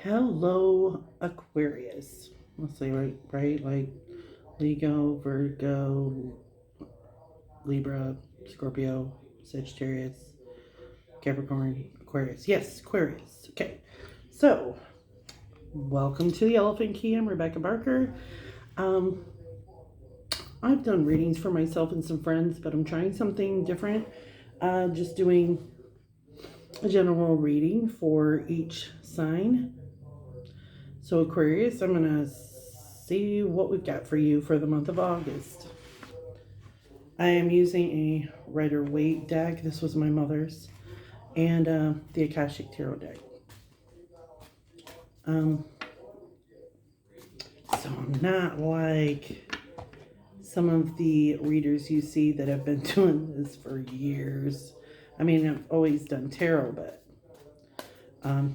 Hello, Aquarius. Let's say right, like Leo, Virgo, Libra, Scorpio, Sagittarius, Capricorn, Aquarius. Yes, Aquarius. Okay, so welcome to the Elephant Key. I'm Rebecca Barker. Um, I've done readings for myself and some friends, but I'm trying something different. Just doing a general reading for each sign. So Aquarius, I'm going to see what we've got for you for the month of August. I am using a Rider-Waite deck. This was my mother's. And the Akashic Tarot deck. So I'm not like some of the readers you see that have been doing this for years. I mean, I've always done tarot, but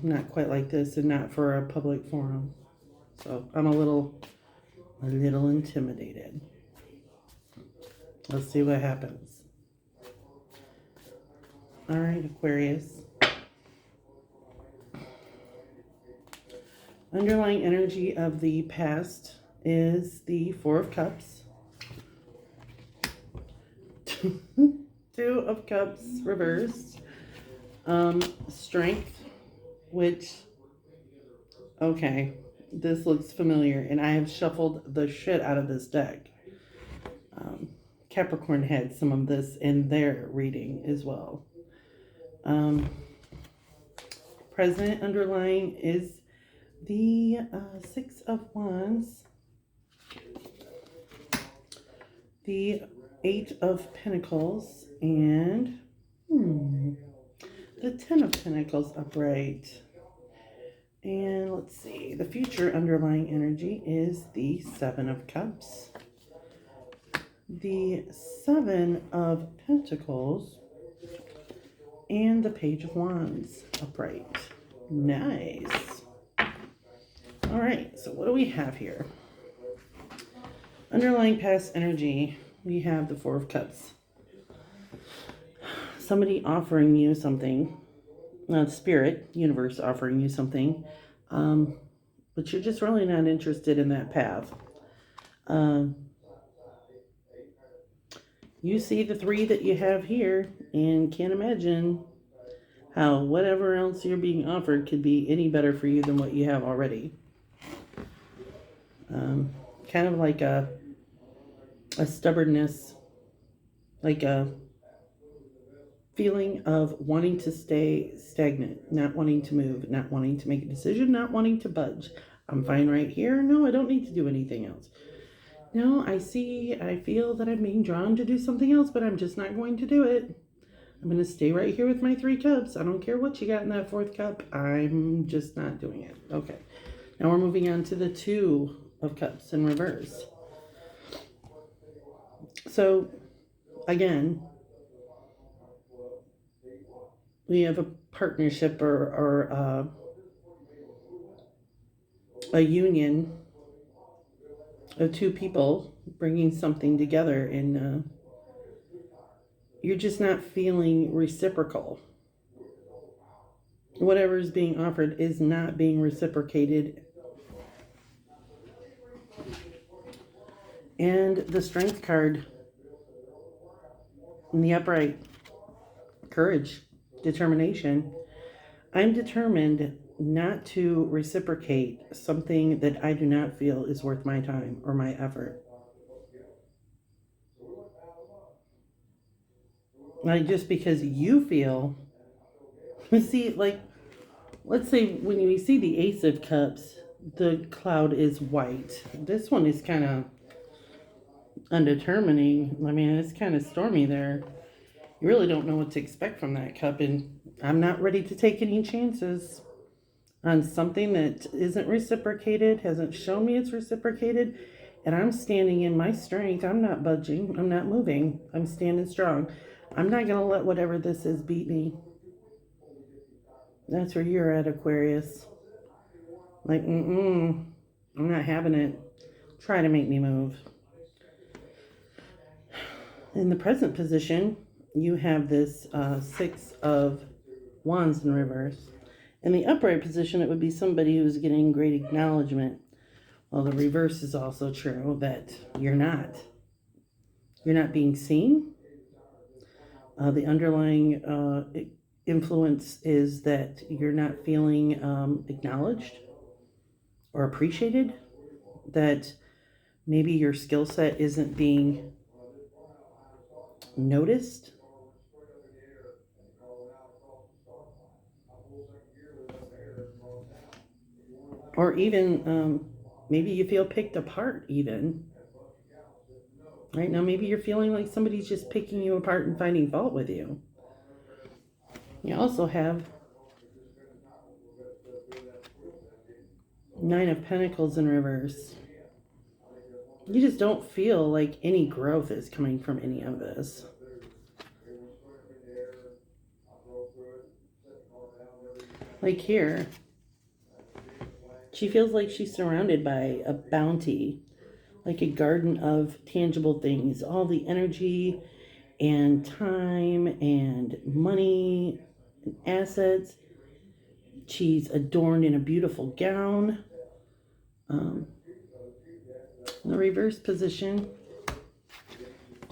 not quite like this and not for a public forum. So I'm a little intimidated. Let's see what happens. All right, Aquarius. Underlying energy of the past is the Four of Cups. Two of Cups reversed. Strength, which, okay, this looks familiar, and I have shuffled the shit out of this deck. Capricorn had some of this in their reading as well. Present underlying is the Six of Wands, the Eight of Pentacles, and the Ten of Pentacles upright. And let's see, the future underlying energy is the Seven of Cups, the Seven of Pentacles, and the Page of Wands upright. Nice. All right, so what do we have here? Underlying past energy, we have the Four of Cups. Somebody offering you something, spirit, universe offering you something, but you're just really not interested in that path. You see the three that you have here and can't imagine how whatever else you're being offered could be any better for you than what you have already. Kind of like a stubbornness, like a feeling of wanting to stay stagnant, not wanting to move, not wanting to make a decision, not wanting to budge. I'm fine right here. No, I don't need to do anything else. No, I feel that I'm being drawn to do something else, but I'm just not going to do it. I'm going to stay right here with my 3 cups. I don't care what you got in that 4th cup. I'm just not doing it. Okay. Now we're moving on to the Two of Cups in reverse. So, again, we have a partnership or a union of 2 people bringing something together, and you're just not feeling reciprocal. Whatever is being offered is not being reciprocated. And the Strength card in the upright, courage, determination. I'm determined not to reciprocate something that I do not feel is worth my time or my effort. Like, just because you feel, see, like, let's say when you see the Ace of Cups, the cloud is white. This one is kind of undetermining. I mean, it's kind of stormy there. You really don't know what to expect from that cup, and I'm not ready to take any chances on something that isn't reciprocated, hasn't shown me it's reciprocated, and I'm standing in my strength. I'm not budging. I'm not moving. I'm standing strong. I'm not going to let whatever this is beat me. That's where you're at, Aquarius. Like, I'm not having it. Try to make me move. In the present position, you have this Six of Wands in reverse. In the upright position, it would be somebody who's getting great acknowledgement. Well, the reverse is also true, that you're not. You're not being seen. The underlying influence is that you're not feeling acknowledged or appreciated, that maybe your skill set isn't being noticed. Or even maybe you feel picked apart, even. Right now, maybe you're feeling like somebody's just picking you apart and finding fault with you. You also have Nine of Pentacles in reverse. You just don't feel like any growth is coming from any of this. Like here, she feels like she's surrounded by a bounty, like a garden of tangible things. All the energy and time and money and assets. She's adorned in a beautiful gown. In the reverse position,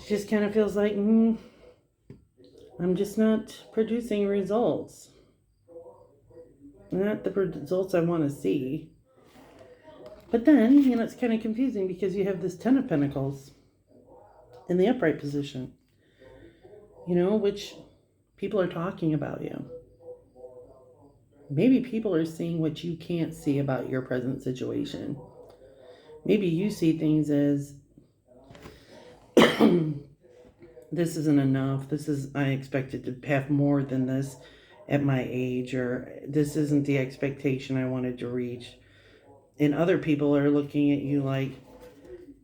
she just kind of feels like, I'm just not producing results. Not the results I want to see. But then, it's kind of confusing because you have this Ten of Pentacles in the upright position, which people are talking about you. Maybe people are seeing what you can't see about your present situation. Maybe you see things as this isn't enough. I expected to have more than this at my age, or this isn't the expectation I wanted to reach. And other people are looking at you like,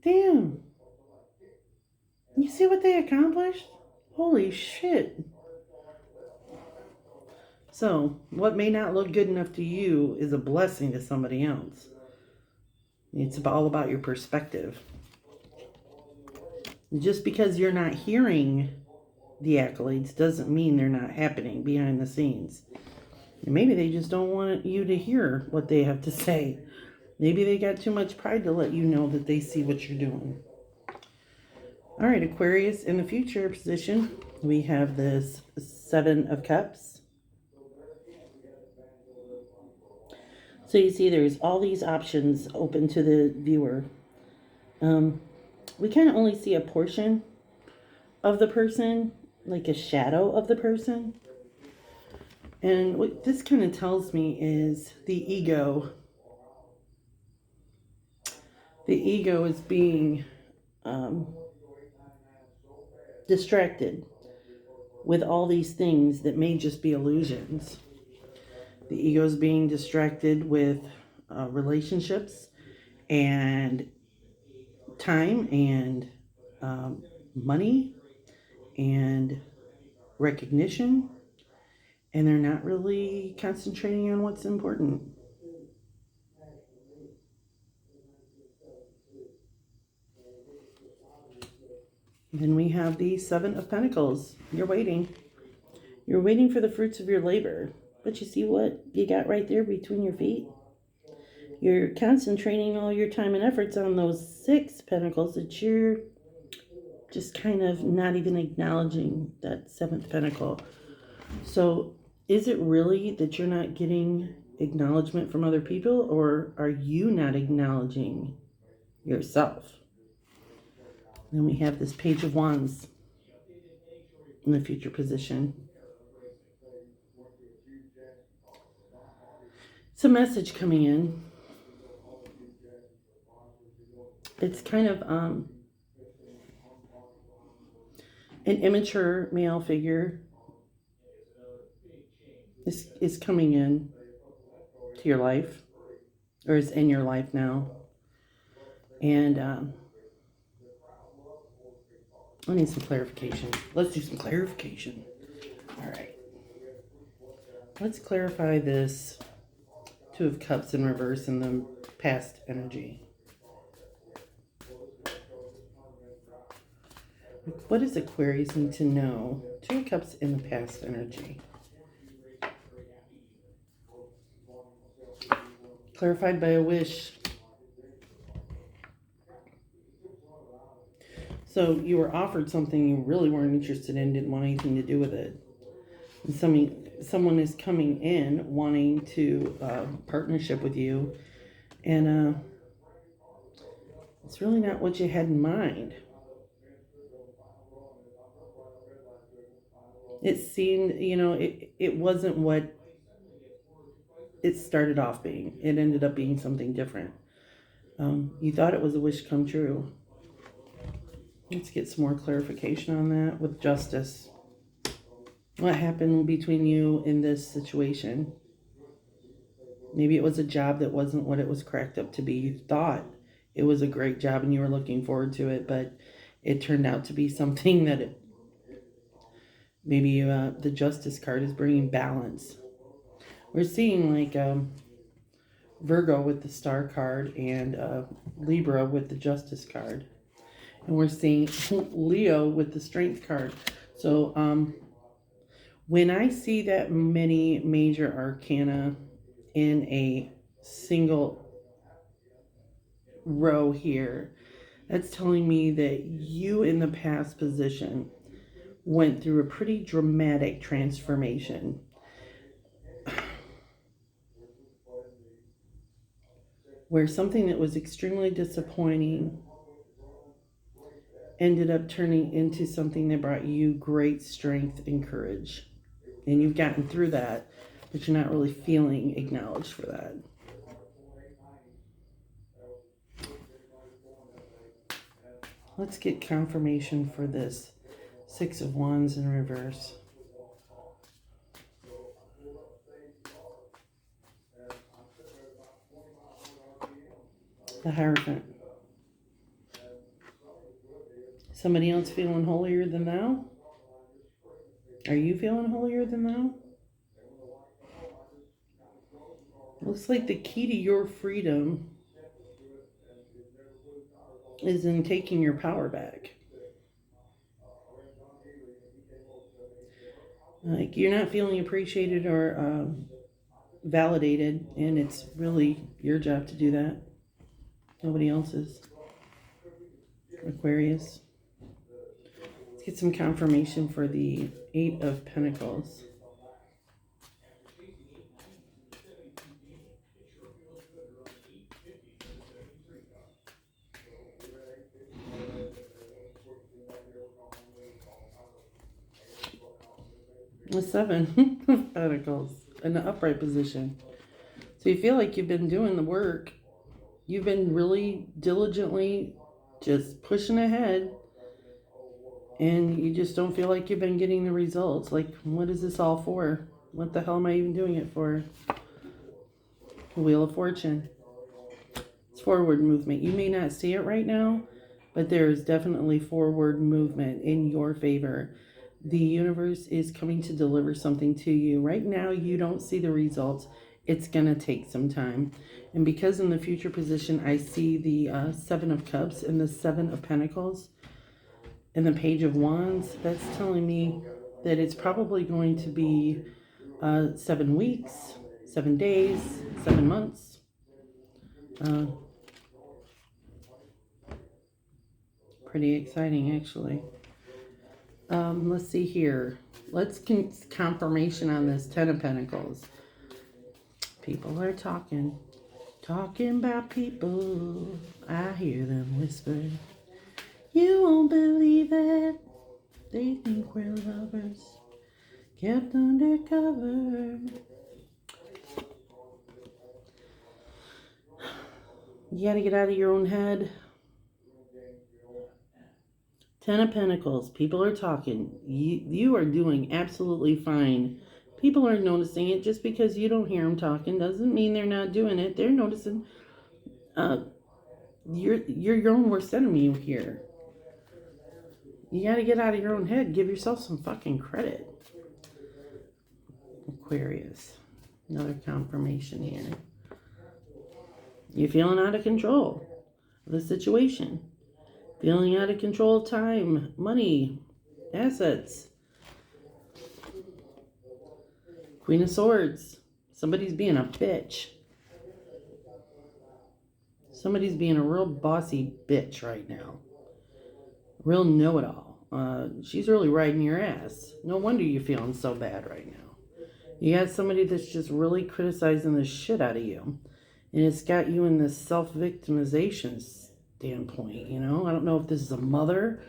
damn, you see what they accomplished? Holy shit. So, what may not look good enough to you is a blessing to somebody else. It's all about your perspective. Just because you're not hearing the accolades doesn't mean they're not happening behind the scenes. And maybe they just don't want you to hear what they have to say. Maybe they got too much pride to let you know that they see what you're doing. All right, Aquarius, in the future position, we have this Seven of Cups. So you see there's all these options open to the viewer. We kind of only see a portion of the person, like a shadow of the person. And what this kind of tells me is the ego. The ego is being distracted with all these things that may just be illusions. The ego is being distracted with relationships and time and money and recognition, and they're not really concentrating on what's important. Then we have the Seven of Pentacles. You're waiting. You're waiting for the fruits of your labor. But you see what you got right there between your feet? You're concentrating all your time and efforts on those Six Pentacles that you're just kind of not even acknowledging that Seventh Pentacle. So is it really that you're not getting acknowledgement from other people, or are you not acknowledging yourself? Then we have this Page of Wands in the future position. It's a message coming in. It's kind of an immature male figure is coming in to your life, or is in your life now. And I need some clarification. Let's do some clarification. All right. Let's clarify this Two of Cups in reverse in the past energy. What does Aquarius need to know? Two of Cups in the past energy. Clarified by a wish. So you were offered something you really weren't interested in, didn't want anything to do with it. And someone is coming in wanting to partnership with you, and it's really not what you had in mind. It seemed, it wasn't what it started off being. It ended up being something different. You thought it was a wish come true. Let's get some more clarification on that with justice. What happened between you in this situation? Maybe it was a job that wasn't what it was cracked up to be. You thought it was a great job and you were looking forward to it, but it turned out to be something that maybe the justice card is bringing balance. We're seeing like Virgo with the star card and Libra with the justice card. And we're seeing Leo with the strength card. So when I see that many major arcana in a single row here, that's telling me that you in the past position went through a pretty dramatic transformation. Where something that was extremely disappointing ended up turning into something that brought you great strength and courage. And you've gotten through that, but you're not really feeling acknowledged for that. Let's get confirmation for this Six of Wands in reverse. The Hierophant. Somebody else feeling holier than thou? Are you feeling holier than thou? Looks like the key to your freedom is in taking your power back. Like you're not feeling appreciated or validated, and it's really your job to do that. Nobody else's. Aquarius. Let's get some confirmation for the Eight of Pentacles. The Seven of Pentacles in the upright position. So you feel like you've been doing the work. You've been really diligently just pushing ahead, and you just don't feel like you've been getting the results. Like, what is this all for? What the hell am I even doing it for? The Wheel of Fortune. It's forward movement. You may not see it right now, but there is definitely forward movement in your favor. The universe is coming to deliver something to you. Right now, you don't see the results. It's going to take some time. And because in the future position, I see the Seven of Cups and the Seven of Pentacles and the Page of Wands, that's telling me that it's probably going to be 7 weeks, 7 days, 7 months. Pretty exciting, actually. Let's see here. Let's get confirmation on this Ten of Pentacles. People are talking about people. I hear them whisper. You won't believe it. They think we're lovers, kept undercover. You gotta get out of your own head. Ten of Pentacles. People are talking. You are doing absolutely fine. People are noticing it. Just because you don't hear them talking doesn't mean they're not doing it. They're noticing. You're your own worst enemy here. You got to get out of your own head. Give yourself some fucking credit. Aquarius. Another confirmation here. You're feeling out of control of the situation. Feeling out of control of time, money, assets. Queen of Swords. Somebody's being a bitch. Somebody's being a real bossy bitch right now. Real know-it-all. She's really riding your ass. No wonder you're feeling so bad right now. You got somebody that's just really criticizing the shit out of you. And it's got you in this self-victimization standpoint, you know? I don't know if this is a mother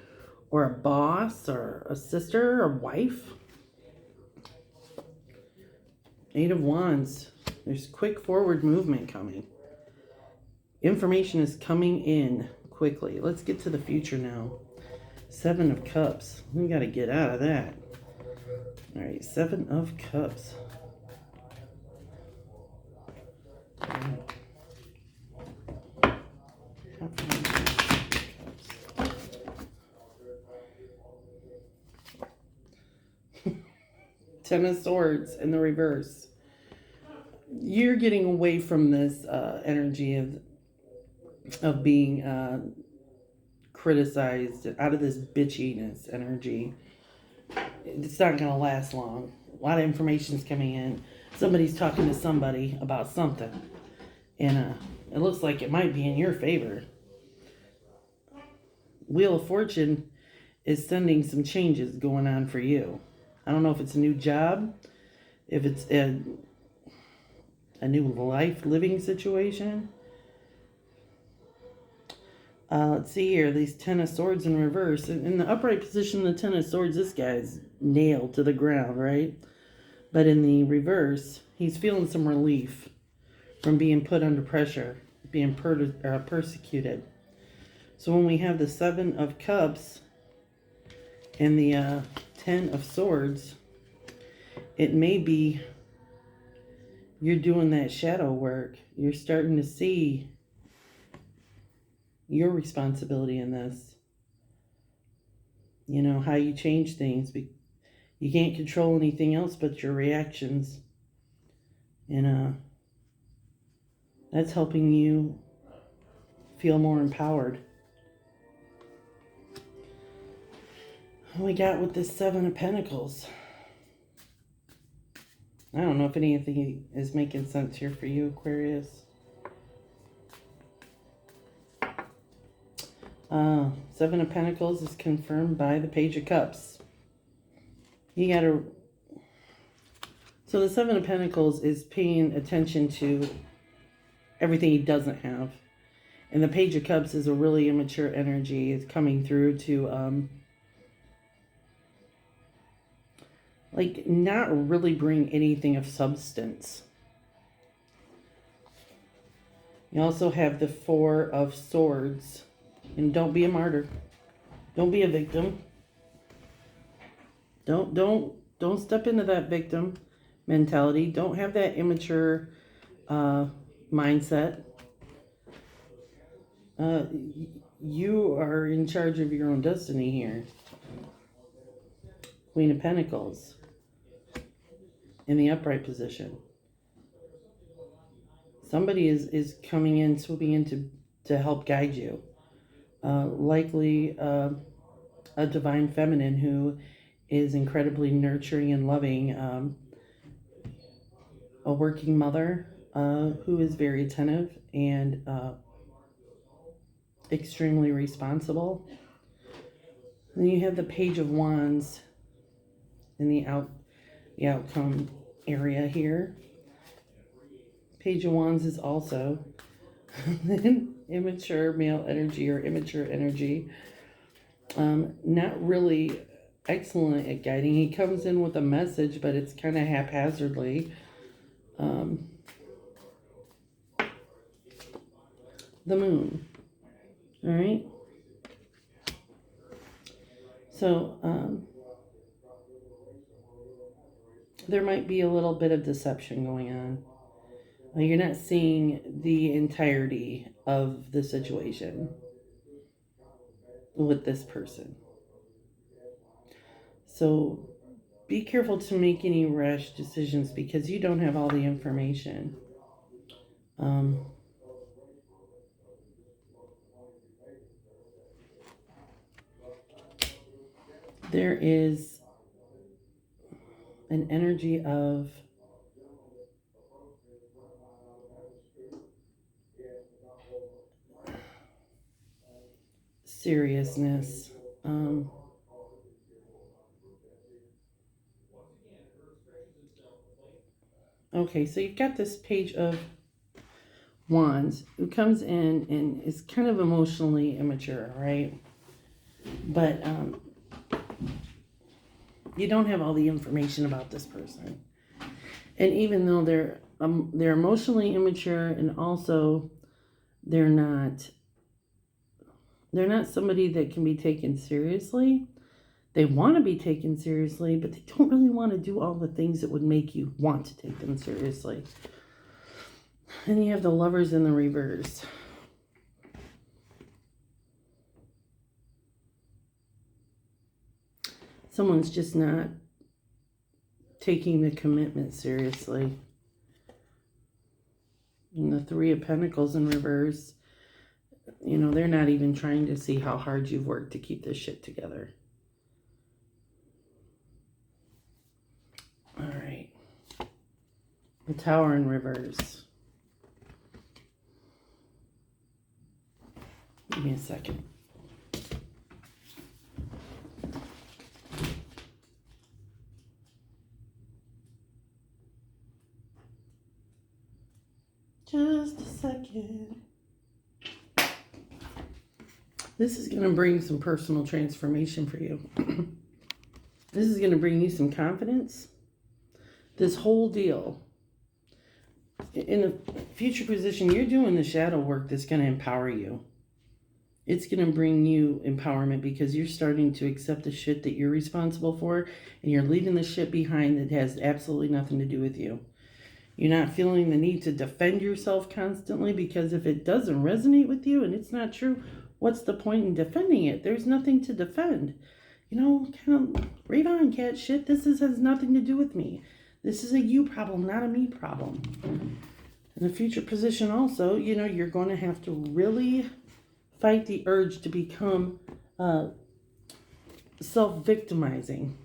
or a boss or a sister or wife. Eight of Wands. There's quick forward movement coming. Information is coming in quickly. Let's get to the future now. Seven of Cups. We got to get out of that. All right, Seven of Cups. Ten of Swords in the reverse. You're getting away from this energy of being criticized, out of this bitchiness energy. It's not going to last long. A lot of information is coming in. Somebody's talking to somebody about something. And it looks like it might be in your favor. Wheel of Fortune is sending some changes going on for you. I don't know if it's a new job, if it's a new life living situation. Let's see here, these Ten of Swords in reverse. In the upright position, the Ten of Swords, this guy's nailed to the ground, right? But in the reverse, he's feeling some relief from being put under pressure, being persecuted. So when we have the Seven of Cups and the Ten of Swords, it may be you're doing that shadow work. You're starting to see your responsibility in this. You know, how you change things. You can't control anything else but your reactions. And that's helping you feel more empowered. What we got with this Seven of Pentacles? I don't know if anything is making sense here for you, Aquarius. Seven of Pentacles is confirmed by the Page of Cups. You gotta... So the Seven of Pentacles is paying attention to everything he doesn't have. And the Page of Cups is a really immature energy. It's coming through to... like, not really bring anything of substance. You also have the Four of Swords. And don't be a martyr. Don't be a victim. Don't step into that victim mentality. Don't have that immature mindset. You are in charge of your own destiny here. Queen of Pentacles in the upright position. Somebody is coming in, swooping in to help guide you. Likely a divine feminine who is incredibly nurturing and loving. A working mother who is very attentive and extremely responsible. Then you have the Page of Wands in the outcome area here. Page of Wands is also immature male energy or immature energy. Not really excellent at guiding. He comes in with a message, but it's kind of haphazardly. The Moon. All right. So there might be a little bit of deception going on. You're not seeing the entirety of the situation with this person. So be careful to make any rash decisions because you don't have all the information. There is an energy of seriousness. Okay, so you've got this Page of Wands who comes in and is kind of emotionally immature, right? But you don't have all the information about this person. And even though they're emotionally immature, and also they're not somebody that can be taken seriously. They want to be taken seriously, but they don't really want to do all the things that would make you want to take them seriously. And you have the Lovers in the reverse. Someone's just not taking the commitment seriously. And the Three of Pentacles in reverse, you know, they're not even trying to see how hard you've worked to keep this shit together. All right. The Tower in reverse. Give me a second. Just a second. This is going to bring some personal transformation for you. This is going to bring you some confidence. This whole deal. In a future position, you're doing the shadow work that's going to empower you. It's going to bring you empowerment because you're starting to accept the shit that you're responsible for, and you're leaving the shit behind that has absolutely nothing to do with you. You're not feeling the need to defend yourself constantly, because if it doesn't resonate with you and it's not true, what's the point in defending it? There's nothing to defend. You know, kind of rave on, cat shit. This has nothing to do with me. This is a you problem, not a me problem. In a future position also, you know, you're going to have to really fight the urge to become self-victimizing.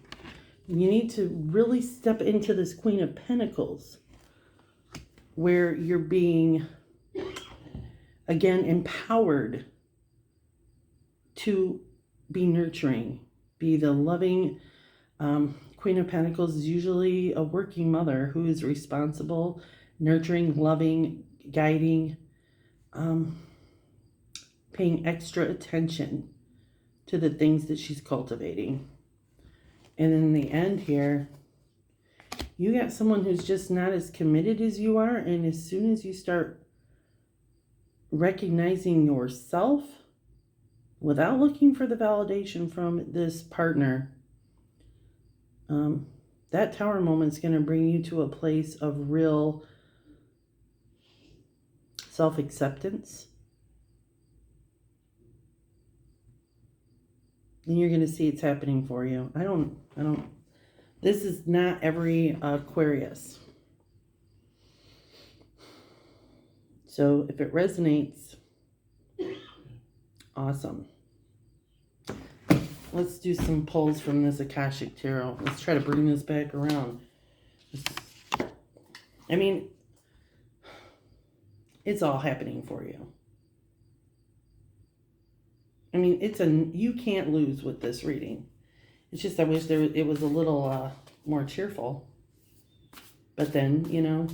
You need to really step into this Queen of Pentacles, where you're being, again, empowered to be nurturing, be the loving. Queen of Pentacles is usually a working mother who is responsible, nurturing, loving, guiding, paying extra attention to the things that she's cultivating. And in the end here, you got someone who's just not as committed as you are. And as soon as you start recognizing yourself without looking for the validation from this partner, that Tower moment is going to bring you to a place of real self-acceptance. And you're going to see it's happening for you. This is not every Aquarius. So if it resonates, awesome. Let's do some pulls from this Akashic Tarot. Let's try to bring this back around. I mean, it's all happening for you. I mean, you can't lose with this reading. It's just I wish it was a little more cheerful. But then, you know,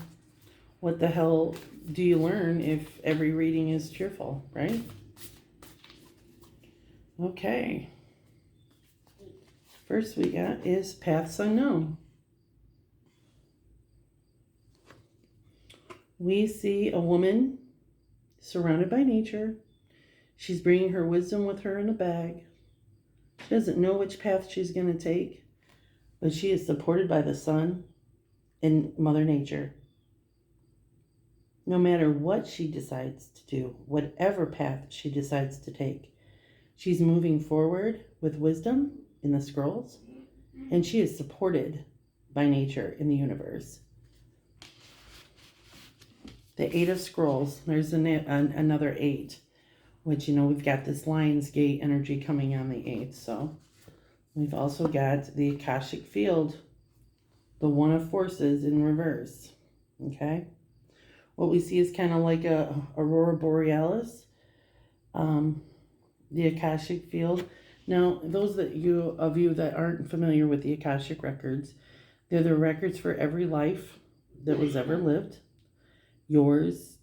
what the hell do you learn if every reading is cheerful, right? Okay. First we got is Paths Unknown. We see a woman surrounded by nature. She's bringing her wisdom with her in a bag. She doesn't know which path she's going to take, but she is supported by the sun and Mother Nature. No matter what she decides to do, whatever path she decides to take, she's moving forward with wisdom in the scrolls, and she is supported by nature in the universe. The Eight of Scrolls, there's another 8, which, you know, we've got this Lion's Gate energy coming on the 8th. So we've also got the Akashic Field, the One of Forces in reverse. Okay. What we see is kind of like a Aurora Borealis. the Akashic field. Now, those of you that aren't familiar with the Akashic records, they're the records for every life that was ever lived. Yours,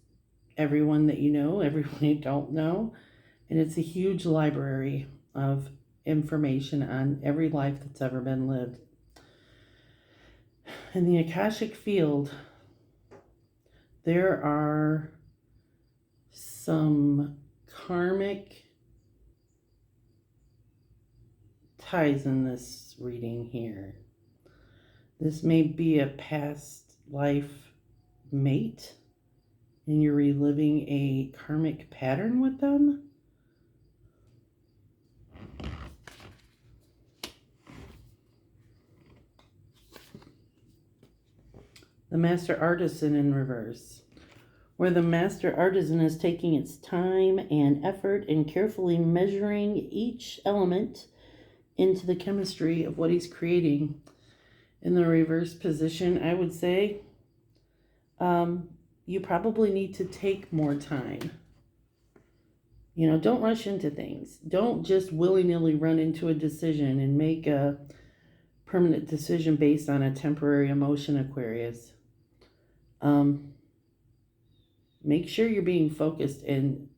everyone that you know, everyone you don't know. And it's a huge library of information on every life that's ever been lived. In the Akashic field, there are some karmic ties in this reading here. This may be a past life mate, and you're reliving a karmic pattern with them. The Master Artisan in reverse, where the Master Artisan is taking its time and effort and carefully measuring each element into the chemistry of what he's creating. In the reverse position, I would say you probably need to take more time. Don't rush into things. Don't just willy-nilly run into a decision and make a permanent decision based on a temporary emotion, Aquarius. Make sure you're being focused and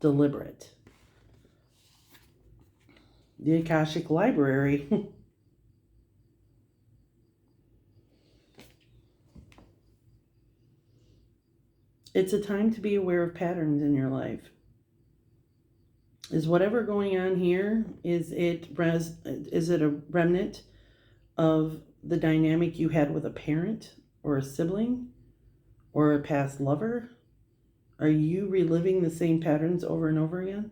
deliberate. The Akashic Library. It's a time to be aware of patterns in your life. Is whatever going on here, is it a remnant of the dynamic you had with a parent or a sibling or a past lover? Are you reliving the same patterns over and over again?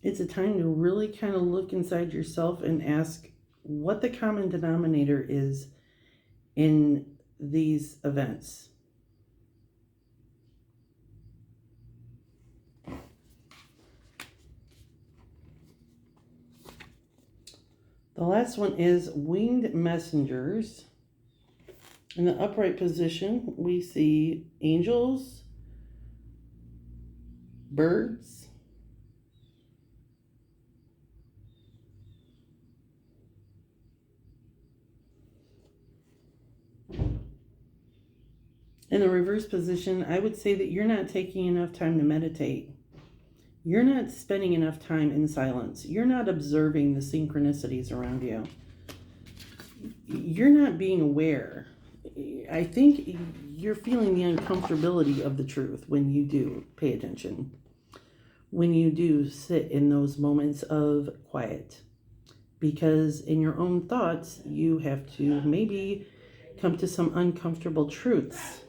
It's a time to really kind of look inside yourself and ask what the common denominator is in these events. The last one is winged messengers. In the upright position, we see angels, birds, in the reverse position, I would say that you're not taking enough time to meditate. You're not spending enough time in silence. You're not observing the synchronicities around you. You're not being aware. I think you're feeling the uncomfortability of the truth when you do pay attention. When you do sit in those moments of quiet. Because in your own thoughts, you have to maybe come to some uncomfortable truths.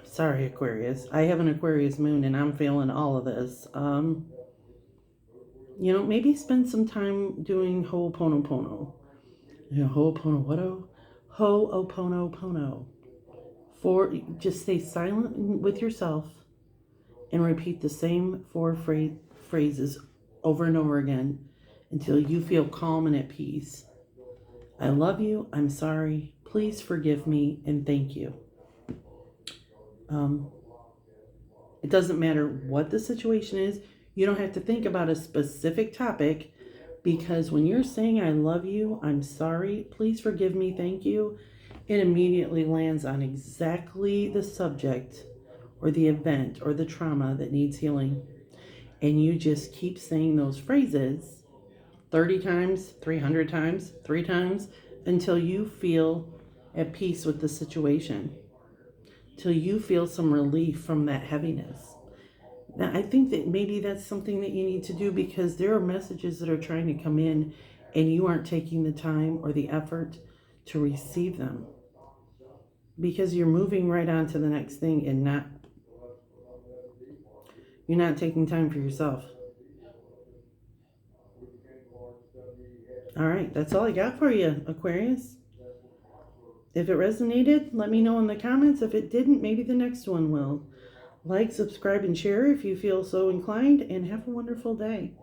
Sorry, Aquarius. I have an Aquarius moon and I'm feeling all of this. Maybe spend some time doing Ho'oponopono. Ho'oponopono. Just stay silent with yourself and repeat the same 4 phrases over and over again until you feel calm and at peace. I love you. I'm sorry. Please forgive me and thank you. It doesn't matter what the situation is. You don't have to think about a specific topic, because when you're saying I love you, I'm sorry, please forgive me, thank you, it immediately lands on exactly the subject or the event or the trauma that needs healing. And you just keep saying those phrases 30 times, 300 times, 3 times, until you feel at peace with the situation. Till you feel some relief from that heaviness. Now, I think that maybe that's something that you need to do, because there are messages that are trying to come in and you aren't taking the time or the effort to receive them, because you're moving right on to the next thing and you're not taking time for yourself. All right, that's all I got for you, Aquarius. If it resonated, let me know in the comments. If it didn't, maybe the next one will. Like, subscribe, and share if you feel so inclined, and have a wonderful day.